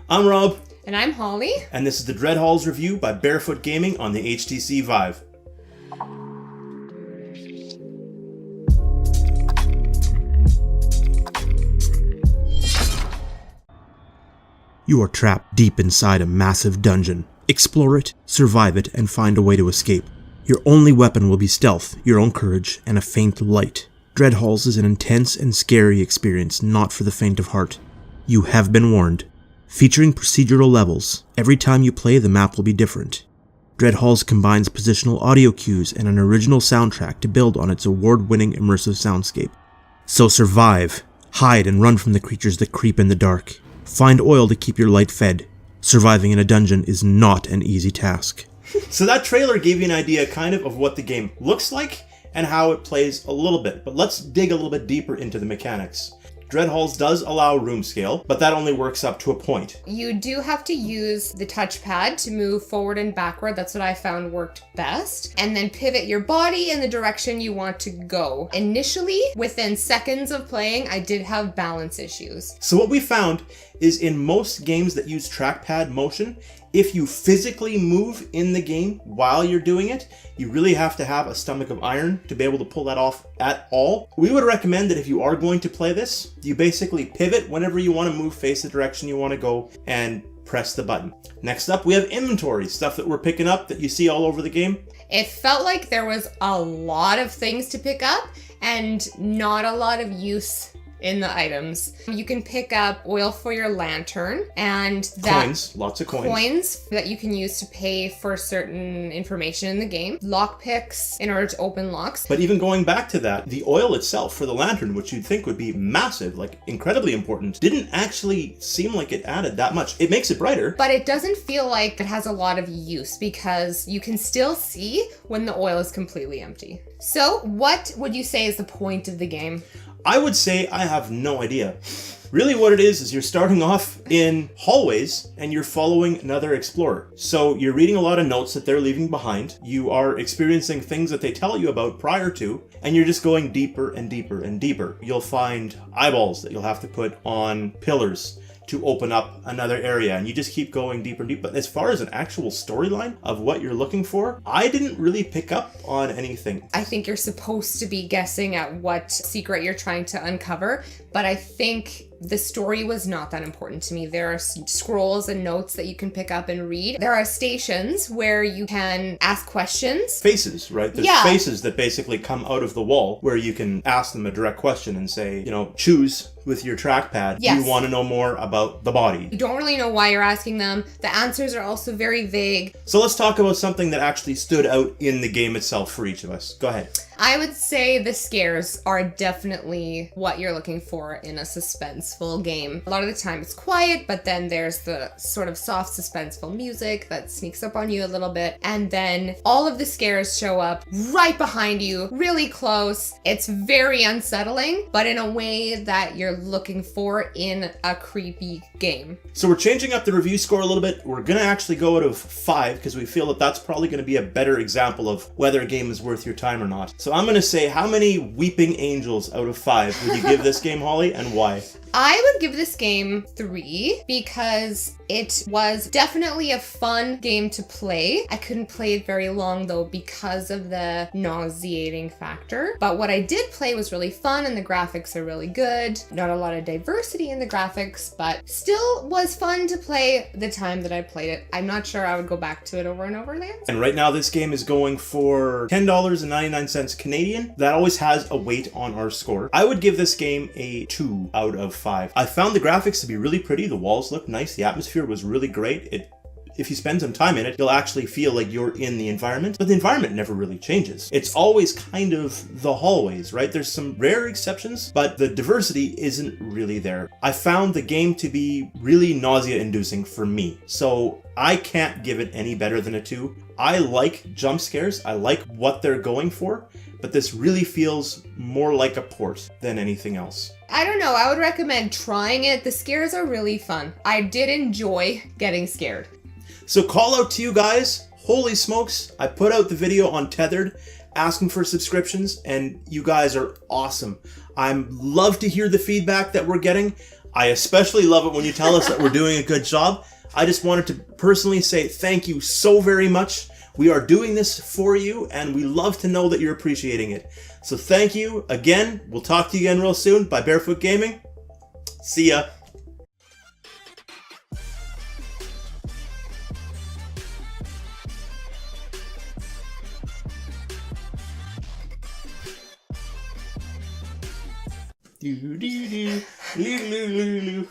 I'm Rob. And I'm Holly. And this is the Dreadhalls Reviewed by Barefoot Gaming on the HTC Vive. You are trapped deep inside a massive dungeon. Explore it, survive it, and find a way to escape. Your only weapon will be stealth, your own courage, and a faint light. Dreadhalls is an intense and scary experience not for the faint of heart. You have been warned. Featuring procedural levels, every time you play the map will be different. Dreadhalls combines positional audio cues and an original soundtrack to build on its award-winning immersive soundscape. So survive, hide and run from the creatures that creep in the dark. Find oil to keep your light fed. Surviving in a dungeon is not an easy task. So that trailer gave you an idea kind of what the game looks like and how it plays a little bit, but let's dig a little bit deeper into the mechanics. Dreadhalls does allow room scale, but that only works up to a point. You do have to use the touchpad to move forward and backward. That's what I found worked best. And then pivot your body in the direction you want to go. Initially, within seconds of playing, I did have balance issues. So what we found is in most games that use trackpad motion, if you physically move in the game while you're doing it, you really have to have a stomach of iron to be able to pull that off at all. We would recommend that if you are going to play this, you basically pivot whenever you want to move, face the direction you want to go, and press the button. Next up, we have inventory, stuff that we're picking up that you see all over the game. It felt like there was a lot of things to pick up and not a lot of use in the items. You can pick up oil for your lantern and coins, lots of coins that you can use to pay for certain information in the game. Lock picks in order to open locks. But even going back to that, the oil itself for the lantern, which you'd think would be massive, like incredibly important, didn't actually seem like it added that much. It makes it brighter. But it doesn't feel like it has a lot of use because you can still see when the oil is completely empty. So what would you say is the point of the game? I would say I have no idea. Really what it is you're starting off in hallways and you're following another explorer. So you're reading a lot of notes that they're leaving behind. You are experiencing things that they tell you about prior to, and you're just going deeper and deeper and deeper. You'll find eyeballs that you'll have to put on pillars to open up another area, and you just keep going deeper and deeper. But as far as an actual storyline of what you're looking for, I didn't really pick up on anything. I think you're supposed to be guessing at what secret you're trying to uncover, but I think the story was not that important to me. There are scrolls and notes that you can pick up and read. There are stations where you can ask questions. Faces, right? There's faces that basically come out of the wall where you can ask them a direct question and say, choose with your trackpad. Yes. Do you want to know more about the body? You don't really know why you're asking them. The answers are also very vague. So let's talk about something that actually stood out in the game itself for each of us. Go ahead. I would say the scares are definitely what you're looking for in a suspenseful game. A lot of the time it's quiet, but then there's the sort of soft suspenseful music that sneaks up on you a little bit. And then all of the scares show up right behind you, really close. It's very unsettling, but in a way that you're looking for in a creepy game. So we're changing up the review score a little bit. We're going to actually go out of 5 because we feel that that's probably going to be a better example of whether a game is worth your time or not. So I'm going to say, how many weeping angels out of 5 would you give this game, Holly, and why? I would give this game 3 because it was definitely a fun game to play. I couldn't play it very long though because of the nauseating factor. But what I did play was really fun and the graphics are really good. Not a lot of diversity in the graphics, but still was fun to play the time that I played it. I'm not sure I would go back to it over and over again. And right now this game is going for $10.99 Canadian. That always has a weight on our score. I would give this game a 2 out of 5. I found the graphics to be really pretty. The walls look nice. The atmosphere was really great. If you spend some time in it, you'll actually feel like you're in the environment, but the environment never really changes. It's always kind of the hallways, right? There's some rare exceptions, but the diversity isn't really there. I found the game to be really nausea-inducing for me, so I can't give it any better than a 2. I like jump scares. I like what they're going for, but this really feels more like a port than anything else. I don't know. I would recommend trying it. The scares are really fun. I did enjoy getting scared. So call out to you guys. Holy smokes. I put out the video on Tethered asking for subscriptions and you guys are awesome. I love to hear the feedback that we're getting. I especially love it when you tell us that we're doing a good job. I just wanted to personally say thank you so very much. We are doing this for you, and we love to know that you're appreciating it. So thank you again. We'll talk to you again real soon by Barefoot Gaming. See ya. Do do do, loo loo loo loo.